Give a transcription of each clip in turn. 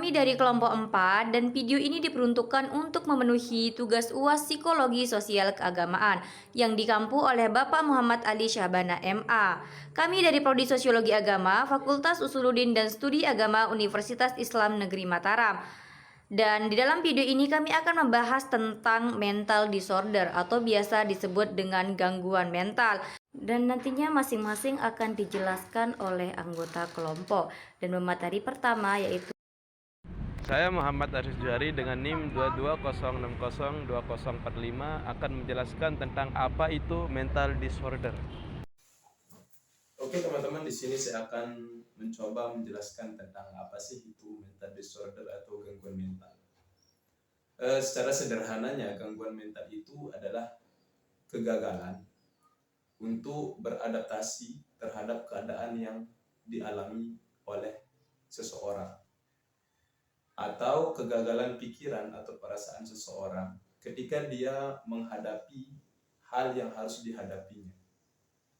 Kami dari kelompok 4 dan video ini diperuntukkan untuk memenuhi tugas UAS Psikologi Sosial Keagamaan yang dikampu oleh Bapak Muhammad Ali Syahbana MA. Kami dari Prodi Sosiologi Agama, Fakultas Usuluddin dan Studi Agama Universitas Islam Negeri Mataram. Dan di dalam video ini kami akan membahas tentang mental disorder atau biasa disebut dengan gangguan mental. Dan nantinya masing-masing akan dijelaskan oleh anggota kelompok. Dan pemateri pertama yaitu Saya Muhammad Aris Juhari dengan NIM 2206020045 akan menjelaskan tentang apa itu mental disorder. Oke teman-teman, di sini saya akan mencoba menjelaskan tentang apa sih itu mental disorder atau gangguan mental. Secara sederhananya, gangguan mental itu adalah kegagalan untuk beradaptasi terhadap keadaan yang dialami oleh seseorang, atau kegagalan pikiran atau perasaan seseorang ketika dia menghadapi hal yang harus dihadapinya,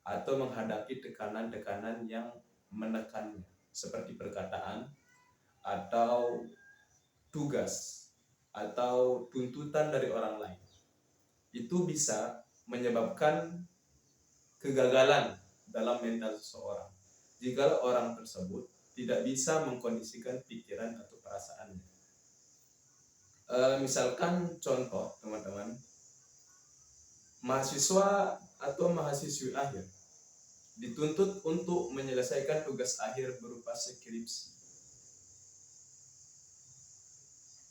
atau menghadapi tekanan-tekanan yang menekannya, seperti perkataan, atau tugas, atau tuntutan dari orang lain. Itu bisa menyebabkan kegagalan dalam mental seseorang jika orang tersebut tidak bisa mengkondisikan pikiran atau perasaannya. Misalkan contoh teman-teman, mahasiswa atau mahasiswi akhir dituntut untuk menyelesaikan tugas akhir berupa skripsi.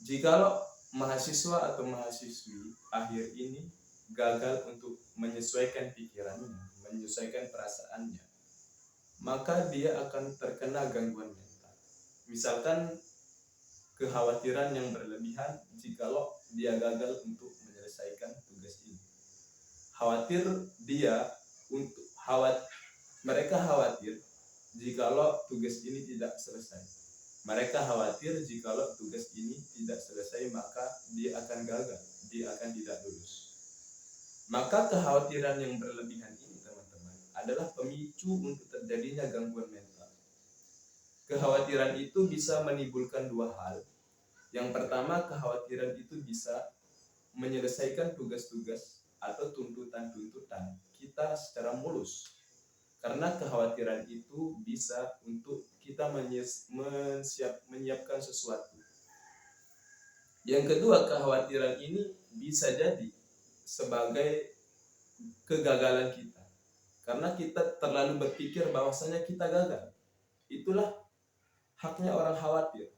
Jikalau mahasiswa atau mahasiswi akhir ini gagal untuk menyesuaikan pikirannya, menyesuaikan perasaannya, maka dia akan terkena gangguan mental. Misalkan kekhawatiran yang berlebihan jikalau dia gagal untuk menyelesaikan tugas ini. Mereka khawatir jikalau tugas ini tidak selesai. Mereka khawatir jikalau tugas ini tidak selesai maka dia akan gagal, dia akan tidak lulus. Maka kekhawatiran yang berlebihan ini teman-teman adalah pemicu untuk terjadinya gangguan mental. Kekhawatiran itu bisa menimbulkan dua hal. Yang pertama, kekhawatiran itu bisa menyelesaikan tugas-tugas atau tuntutan-tuntutan kita secara mulus. Karena kekhawatiran itu bisa untuk kita menyiapkan sesuatu. Yang kedua, kekhawatiran ini bisa jadi sebagai kegagalan kita. Karena kita terlalu berpikir bahwasanya kita gagal. Itulah haknya orang khawatir.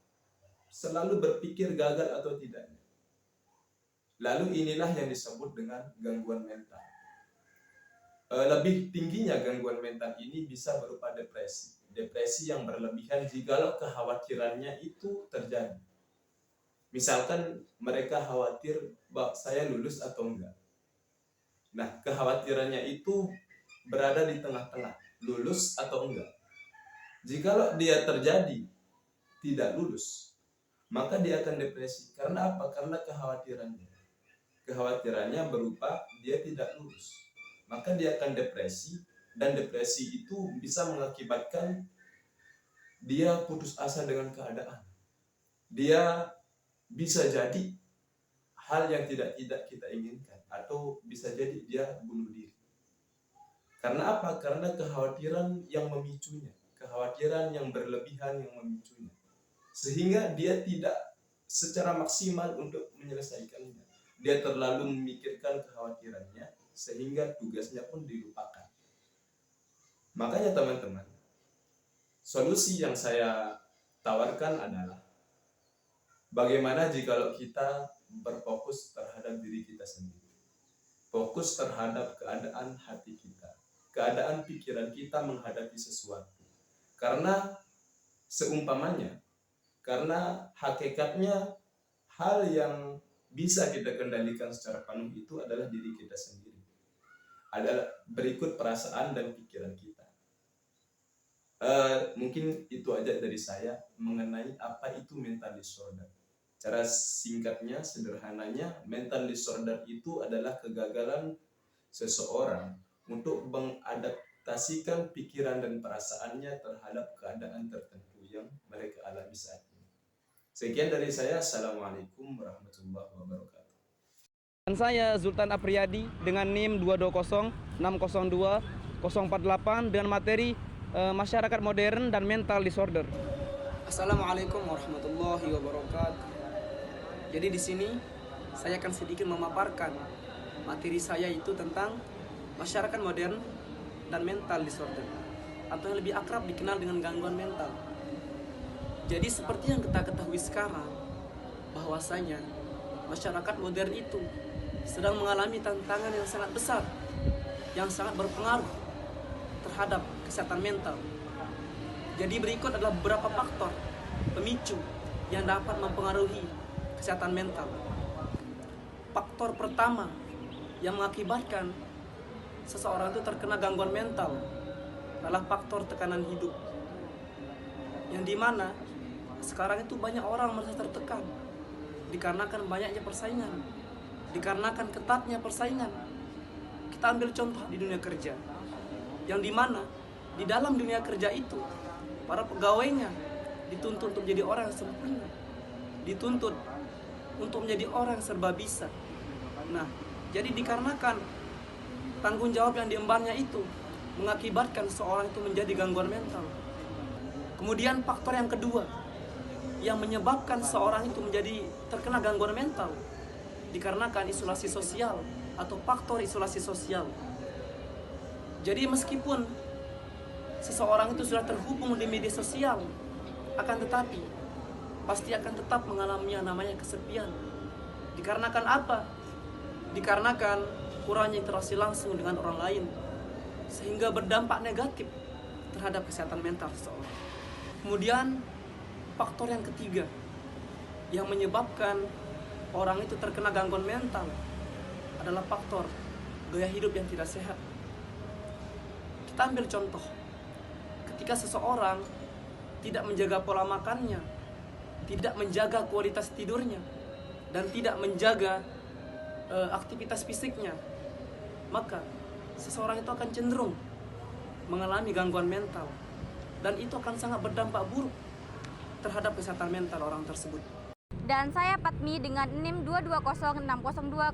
Selalu berpikir gagal atau tidaknya. Lalu inilah yang disebut dengan gangguan mental. Lebih tingginya gangguan mental ini bisa berupa depresi. Depresi yang berlebihan jikalau kekhawatirannya itu terjadi. Misalkan mereka khawatir bahwa saya lulus atau enggak. Nah, kekhawatirannya itu berada di tengah-tengah, lulus atau enggak. Jikalau dia terjadi tidak lulus, maka dia akan depresi. Karena apa? Karena kekhawatirannya. Kekhawatirannya berupa dia tidak lulus. Maka dia akan depresi, dan depresi itu bisa mengakibatkan dia putus asa dengan keadaan. Dia bisa jadi hal yang tidak kita inginkan, atau bisa jadi dia bunuh diri. Karena apa? Karena kekhawatiran yang memicunya, kekhawatiran yang berlebihan yang memicunya, sehingga dia tidak secara maksimal untuk menyelesaikannya. Dia terlalu memikirkan kekhawatirannya sehingga tugasnya pun dilupakan. Makanya teman-teman, solusi yang saya tawarkan adalah bagaimana jikalau kita berfokus terhadap diri kita sendiri. Fokus terhadap keadaan hati kita, keadaan pikiran kita menghadapi sesuatu. Karena seumpamanya, karena hakikatnya hal yang bisa kita kendalikan secara penuh itu adalah diri kita sendiri. Adalah berikut perasaan dan pikiran kita. Mungkin itu aja dari saya mengenai apa itu mental disorder. Cara singkatnya, sederhananya, mental disorder itu adalah kegagalan seseorang untuk mengadaptasikan pikiran dan perasaannya terhadap keadaan tertentu yang mereka alami saat ini. Sekian dari saya. Assalamualaikum warahmatullahi wabarakatuh. Dan saya Zultan Apriyadi dengan NIM 2206002 dengan materi masyarakat modern dan mental disorder. Assalamualaikum warahmatullahi wabarakatuh. Jadi di sini saya akan sedikit memaparkan materi saya itu tentang masyarakat modern dan mental disorder, atau yang lebih akrab dikenal dengan gangguan mental. Jadi seperti yang kita ketahui sekarang, bahwasanya masyarakat modern itu sedang mengalami tantangan yang sangat besar, yang sangat berpengaruh terhadap kesehatan mental. Jadi berikut adalah beberapa faktor pemicu yang dapat mempengaruhi kesehatan mental. Faktor pertama yang mengakibatkan seseorang itu terkena gangguan mental adalah faktor tekanan hidup, yang dimana sekarang itu banyak orang merasa tertekan dikarenakan banyaknya persaingan, dikarenakan ketatnya persaingan. Kita ambil contoh di dunia kerja, yang dimana di dalam dunia kerja itu para pegawainya dituntut untuk menjadi orang yang sempurna, dituntut untuk menjadi orang yang serba bisa. Nah, jadi dikarenakan tanggung jawab yang diembannya itu mengakibatkan seorang itu menjadi gangguan mental. Kemudian faktor yang kedua yang menyebabkan seorang itu menjadi terkena gangguan mental dikarenakan isolasi sosial atau faktor isolasi sosial. Jadi meskipun seseorang itu sudah terhubung di media sosial, akan tetapi pasti akan tetap mengalami yang namanya kesepian. Dikarenakan apa? Dikarenakan kurangnya interaksi langsung dengan orang lain, sehingga berdampak negatif terhadap kesehatan mental seseorang. Kemudian faktor yang ketiga yang menyebabkan orang itu terkena gangguan mental adalah faktor gaya hidup yang tidak sehat. Kita ambil contoh, ketika seseorang tidak menjaga pola makannya, tidak menjaga kualitas tidurnya, dan tidak menjaga aktivitas fisiknya, maka seseorang itu akan cenderung mengalami gangguan mental, dan itu akan sangat berdampak buruk terhadap kesehatan mental orang tersebut. Dan saya Patmi dengan NIM 220602059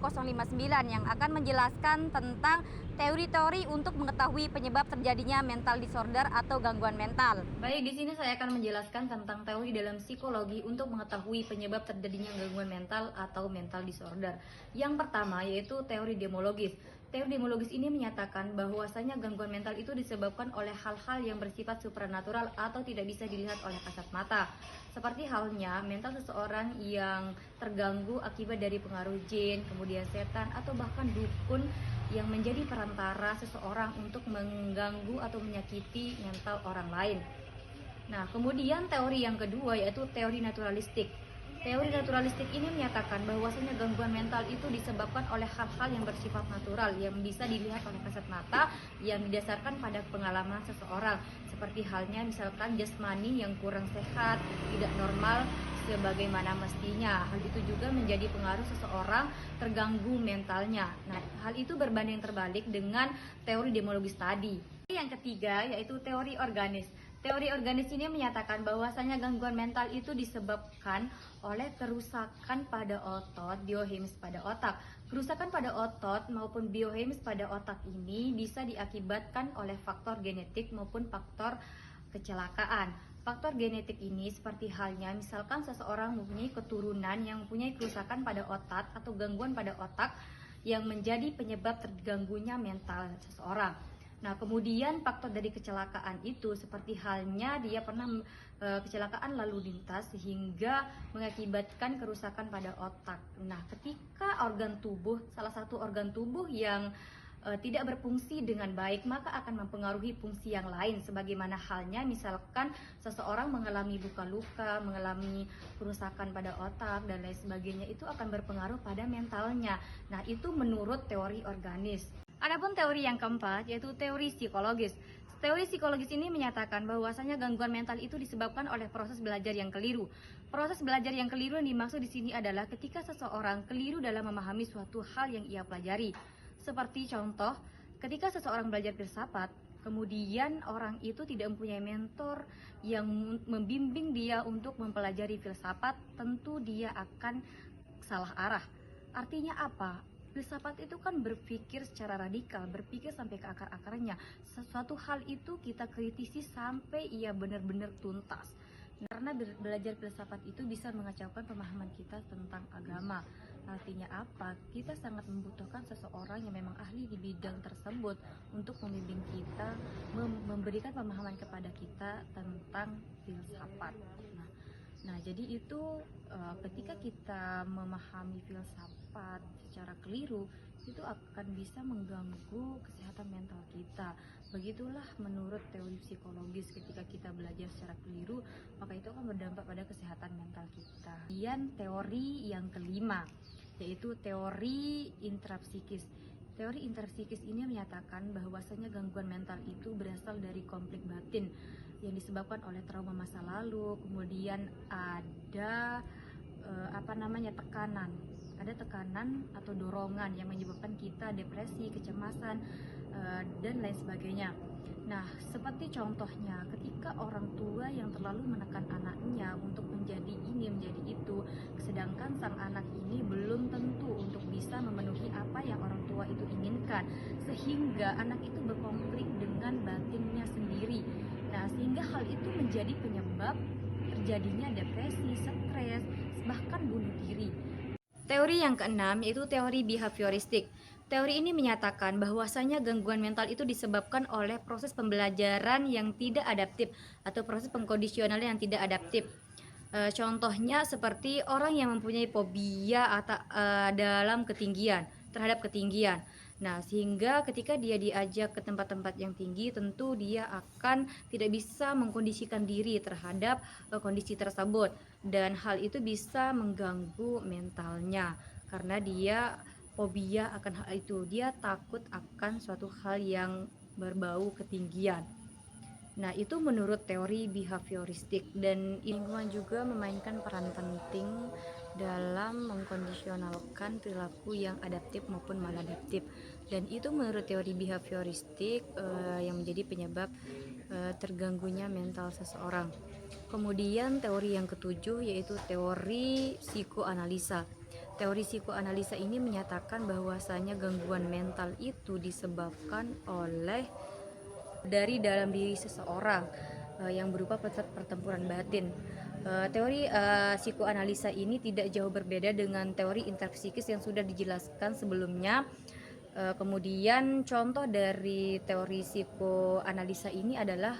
yang akan menjelaskan tentang teori-teori untuk mengetahui penyebab terjadinya mental disorder atau gangguan mental. Baik, di sini saya akan menjelaskan tentang teori dalam psikologi untuk mengetahui penyebab terjadinya gangguan mental atau mental disorder. Yang pertama yaitu teori demologis. Teori demologis ini menyatakan bahwasanya gangguan mental itu disebabkan oleh hal-hal yang bersifat supranatural atau tidak bisa dilihat oleh kasat mata. Seperti halnya mental seseorang yang terganggu akibat dari pengaruh jin, kemudian setan, atau bahkan dukun yang menjadi perantara seseorang untuk mengganggu atau menyakiti mental orang lain. Nah, kemudian teori yang kedua yaitu teori naturalistik. Teori naturalistik ini menyatakan bahwasanya gangguan mental itu disebabkan oleh hal-hal yang bersifat natural yang bisa dilihat oleh kasat mata yang didasarkan pada pengalaman seseorang, seperti halnya misalkan jasmani yang kurang sehat, tidak normal sebagaimana mestinya. Hal itu juga menjadi pengaruh seseorang terganggu mentalnya. Nah, hal itu berbanding terbalik dengan teori demologis tadi. Yang ketiga yaitu teori organis. Teori organis ini menyatakan bahwasanya gangguan mental itu disebabkan oleh kerusakan pada otot, biohemis pada otak. Kerusakan pada otot maupun biohemis pada otak ini bisa diakibatkan oleh faktor genetik maupun faktor kecelakaan. Faktor genetik ini seperti halnya misalkan seseorang mempunyai keturunan yang mempunyai kerusakan pada otak atau gangguan pada otak yang menjadi penyebab terganggunya mental seseorang. Nah, kemudian faktor dari kecelakaan itu seperti halnya dia pernah kecelakaan lalu lintas sehingga mengakibatkan kerusakan pada otak. Nah, ketika organ tubuh, salah satu organ tubuh yang tidak berfungsi dengan baik, maka akan mempengaruhi fungsi yang lain, sebagaimana halnya misalkan seseorang mengalami luka-luka, mengalami kerusakan pada otak dan lain sebagainya, itu akan berpengaruh pada mentalnya. Nah, itu menurut teori organis. Adapun teori yang keempat yaitu teori psikologis. Teori psikologis ini menyatakan bahwasanya gangguan mental itu disebabkan oleh proses belajar yang keliru. Proses belajar yang keliru yang dimaksud di sini adalah ketika seseorang keliru dalam memahami suatu hal yang ia pelajari. Seperti contoh, ketika seseorang belajar filsafat, Kemudian orang itu tidak mempunyai mentor yang membimbing dia untuk mempelajari filsafat, tentu dia akan salah arah. Artinya apa? Filsafat itu kan berpikir secara radikal, berpikir sampai ke akar-akarnya. Sesuatu hal itu kita kritisi sampai ia benar-benar tuntas. Karena belajar filsafat itu bisa mengacaukan pemahaman kita tentang agama. Artinya apa? Kita sangat membutuhkan seseorang yang memang ahli di bidang tersebut untuk membimbing kita, memberikan pemahaman kepada kita tentang filsafat. Nah, jadi itu ketika kita memahami filsafat secara keliru, itu akan bisa mengganggu kesehatan mental kita. Begitulah menurut teori psikologis, ketika kita belajar secara keliru, maka itu akan berdampak pada kesehatan mental kita. Kemudian teori yang kelima, yaitu teori intrapsikis. Teori intrapsikis ini menyatakan bahwasanya gangguan mental itu berasal dari konflik batin yang disebabkan oleh trauma masa lalu, kemudian ada tekanan atau dorongan yang menyebabkan kita depresi, kecemasan, dan lain sebagainya. Nah, seperti contohnya ketika orang tua yang terlalu menekan anaknya untuk menjadi ini, menjadi itu, sedangkan sang anak ini belum tentu untuk bisa memenuhi apa yang orang tua itu inginkan, sehingga anak itu berkonflik dengan batinnya sendiri. Nah, sehingga hal itu menjadi penyebab terjadinya depresi, stres, bahkan bunuh diri. Teori yang keenam yaitu teori behavioristik. Teori ini menyatakan bahwasanya gangguan mental itu disebabkan oleh proses pembelajaran yang tidak adaptif atau proses pengkondisionalan yang tidak adaptif. Contohnya seperti orang yang mempunyai fobia atau dalam ketinggian, terhadap ketinggian. Nah, sehingga ketika dia diajak ke tempat-tempat yang tinggi, tentu dia akan tidak bisa mengkondisikan diri terhadap kondisi tersebut, dan hal itu bisa mengganggu mentalnya karena dia fobia akan hal itu, dia takut akan suatu hal yang berbau ketinggian. Nah, itu menurut teori behavioristik, dan lingkungan juga memainkan peran penting dalam mengkondisionalkan perilaku yang adaptif maupun maladaptif, dan itu menurut teori behavioristik yang menjadi penyebab terganggunya mental seseorang. Kemudian teori yang ketujuh yaitu teori psikoanalisa. Teori psikoanalisa ini menyatakan bahwasanya gangguan mental itu disebabkan oleh dari dalam diri seseorang yang berupa pertempuran batin. Teori psikoanalisa ini tidak jauh berbeda dengan teori intrapsikis yang sudah dijelaskan sebelumnya. Kemudian contoh dari teori psikoanalisa ini adalah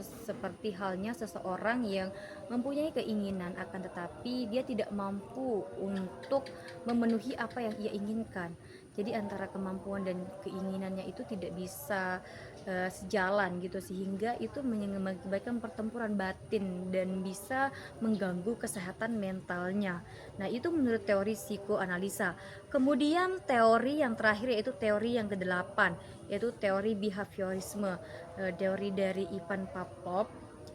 seperti halnya seseorang yang mempunyai keinginan akan tetapi dia tidak mampu untuk memenuhi apa yang ia inginkan. Jadi antara kemampuan dan keinginannya itu tidak bisa sejalan gitu, sehingga itu mengakibatkan pertempuran batin dan bisa mengganggu kesehatan mentalnya. Nah, itu menurut teori psikoanalisa. Kemudian teori yang terakhir yaitu teori yang ke-8, yaitu teori behaviorisme. Teori dari Ivan Pavlov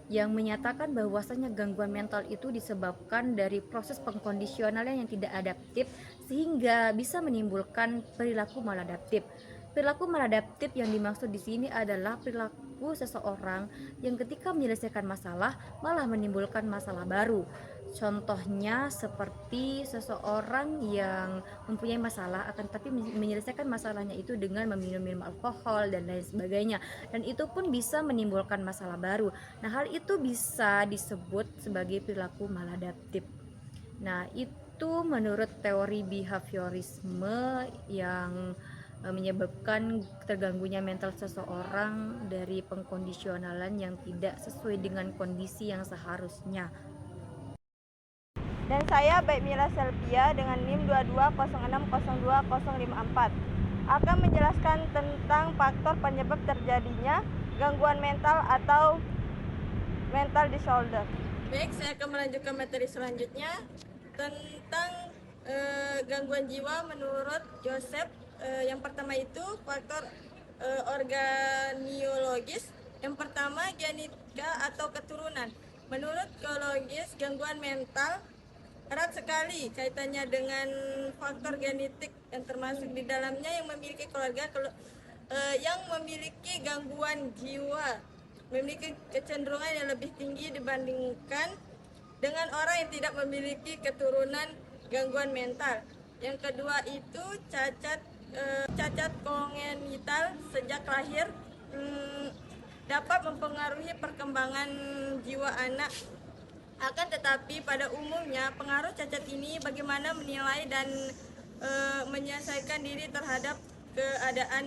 yang menyatakan bahwasanya gangguan mental itu disebabkan dari proses pengkondisionalan yang tidak adaptif sehingga bisa menimbulkan perilaku maladaptif. Perilaku maladaptif yang dimaksud di sini adalah perilaku seseorang yang ketika menyelesaikan masalah malah menimbulkan masalah baru. Contohnya seperti seseorang yang mempunyai masalah akan tapi menyelesaikan masalahnya itu dengan meminum alkohol dan lain sebagainya, dan itu pun bisa menimbulkan masalah baru. Nah, hal itu bisa disebut sebagai perilaku maladaptif. Nah, itu menurut teori behaviorisme yang menyebabkan terganggunya mental seseorang dari pengkondisionalan yang tidak sesuai dengan kondisi yang seharusnya. Dan saya Baik Mila Selvia dengan NIM 220602054 akan menjelaskan tentang faktor penyebab terjadinya gangguan mental atau mental disorder. Baik, saya akan melanjutkan materi selanjutnya tentang gangguan jiwa menurut Joseph. Yang pertama itu faktor organiologis. Yang pertama genetika atau keturunan. Menurut psikologis, gangguan mental erat sekali kaitannya dengan faktor genetik yang termasuk di dalamnya yang memiliki keluarga yang memiliki gangguan jiwa memiliki kecenderungan yang lebih tinggi dibandingkan dengan orang yang tidak memiliki keturunan gangguan mental. Yang kedua itu cacat kongenital sejak lahir dapat mempengaruhi perkembangan jiwa anak. Akan tetapi pada umumnya pengaruh cacat ini bagaimana menilai dan menyelesaikan diri terhadap keadaan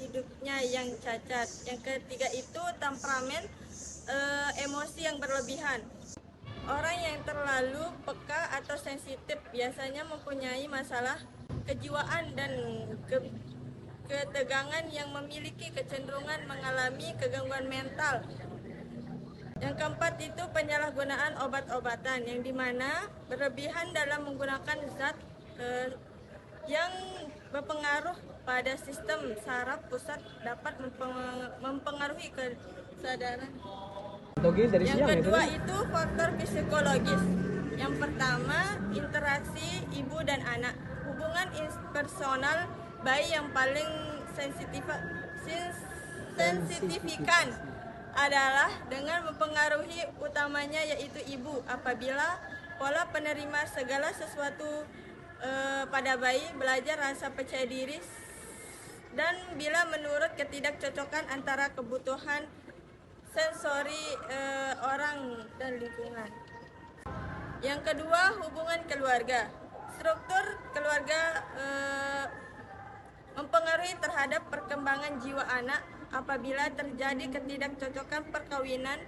hidupnya yang cacat. Yang ketiga itu temperamen, emosi yang berlebihan. Orang yang terlalu peka atau sensitif biasanya mempunyai masalah kejiwaan dan ketegangan yang memiliki kecenderungan mengalami kegangguan mental. Yang keempat itu penyalahgunaan obat-obatan yang dimana berlebihan dalam menggunakan zat yang berpengaruh pada sistem saraf pusat dapat mempengaruhi kesadaran. Yang kedua itu faktor psikologis. Yang pertama interaksi ibu dan anak. Hubungan personal bayi yang paling sensitifikan adalah dengan mempengaruhi utamanya yaitu ibu. Apabila pola penerima segala sesuatu pada bayi belajar rasa percaya diri dan bila menurut ketidakcocokan antara kebutuhan sensori orang dan lingkungan. Yang kedua hubungan keluarga. Struktur keluarga mempengaruhi terhadap perkembangan jiwa anak apabila terjadi ketidakcocokan perkawinan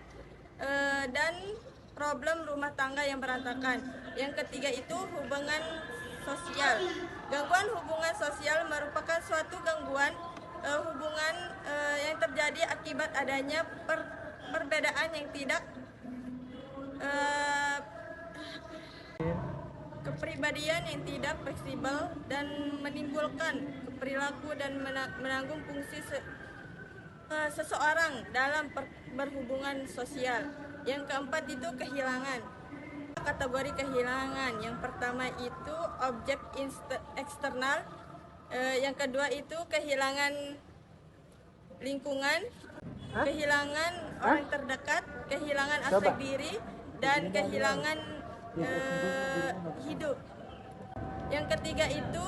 dan problem rumah tangga yang berantakan. Yang ketiga itu hubungan sosial. Gangguan hubungan sosial merupakan suatu gangguan hubungan yang terjadi akibat adanya perbedaan yang tidak kepribadian yang tidak fleksibel dan menimbulkan perilaku dan menanggung fungsi seseorang dalam berhubungan sosial. Yang keempat itu kehilangan. Kategori kehilangan. Yang pertama itu objek eksternal. Yang kedua itu kehilangan lingkungan, kehilangan orang terdekat, kehilangan aspek diri, dan kehilangan hidup. Yang ketiga itu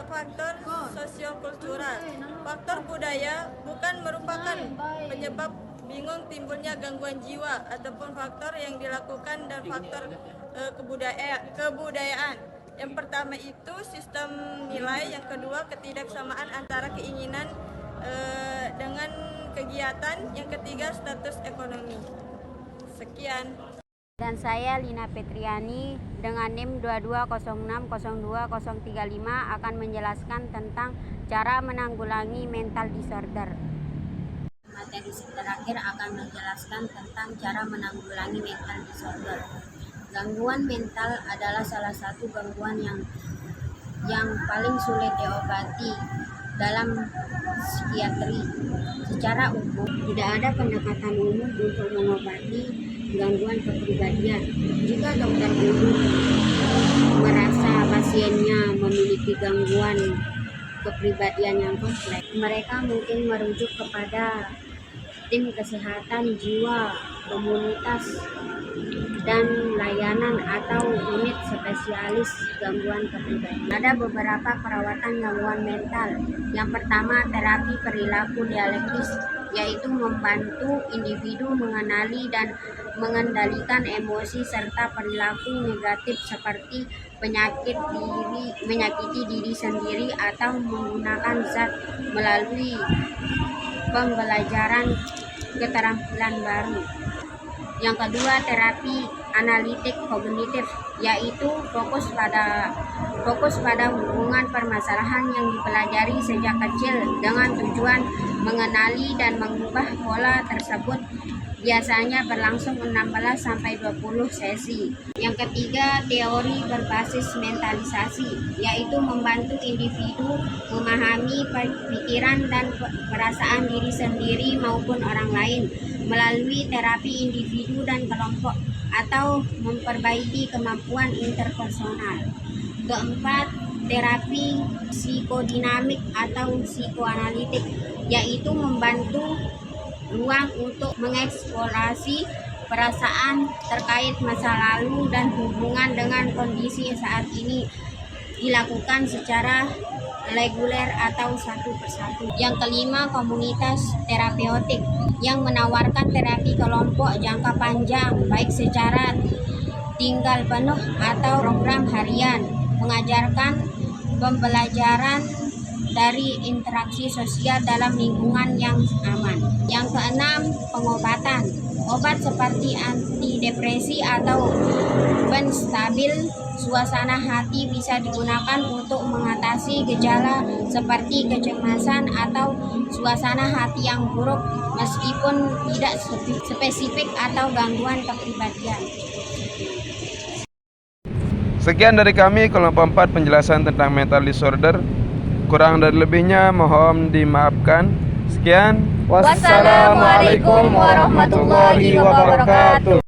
faktor sosiokultural. Faktor budaya bukan merupakan penyebab bingung timbulnya gangguan jiwa ataupun faktor yang dilakukan dan faktor kebudayaan. Yang pertama itu sistem nilai, yang kedua ketidaksamaan antara keinginan dengan kegiatan, yang ketiga status ekonomi. Sekian. Dan saya Lina Petriani dengan NIM 22060235 akan menjelaskan tentang cara menanggulangi mental disorder. Materi terakhir akan menjelaskan tentang cara menanggulangi mental disorder. Gangguan mental adalah salah satu gangguan yang paling sulit diobati dalam psikiatri. Secara umum, tidak ada pendekatan umum untuk mengobati gangguan kepribadian. Jika dokter umum merasa pasiennya memiliki gangguan kepribadian yang kompleks, mereka mungkin merujuk kepada tim kesehatan jiwa, komunitas, dan layanan atau unit spesialis gangguan kepribadian. Ada beberapa perawatan gangguan mental. Yang pertama, terapi perilaku dialektis, yaitu membantu individu mengenali dan mengendalikan emosi serta perilaku negatif seperti menyakiti diri sendiri atau menggunakan zat melalui pembelajaran keterampilan baru. Yang kedua, terapi analitik kognitif, yaitu fokus pada hubungan permasalahan yang dipelajari sejak kecil dengan tujuan mengenali dan mengubah pola tersebut. Biasanya berlangsung 16-20 sesi. Yang ketiga, teori berbasis mentalisasi, yaitu membantu individu memahami pikiran dan perasaan diri sendiri maupun orang lain melalui terapi individu dan kelompok atau memperbaiki kemampuan interpersonal. Keempat, terapi psikodinamik atau psikoanalitik, yaitu membantu ruang untuk mengeksplorasi perasaan terkait masa lalu dan hubungan dengan kondisi saat ini, dilakukan secara reguler atau satu persatu. Yang kelima, komunitas terapeutik yang menawarkan terapi kelompok jangka panjang, baik secara tinggal penuh atau program harian, mengajarkan pembelajaran dari interaksi sosial dalam lingkungan yang aman. Yang keenam, pengobatan. Obat seperti antidepresi atau penstabil suasana hati bisa digunakan untuk mengatasi gejala seperti kecemasan atau suasana hati yang buruk meskipun tidak spesifik atau gangguan kepribadian. Sekian dari kami kelompok 4 penjelasan tentang mental disorder. Kurang dan lebihnya mohon dimaafkan. Sekian. Wassalamualaikum warahmatullahi wabarakatuh.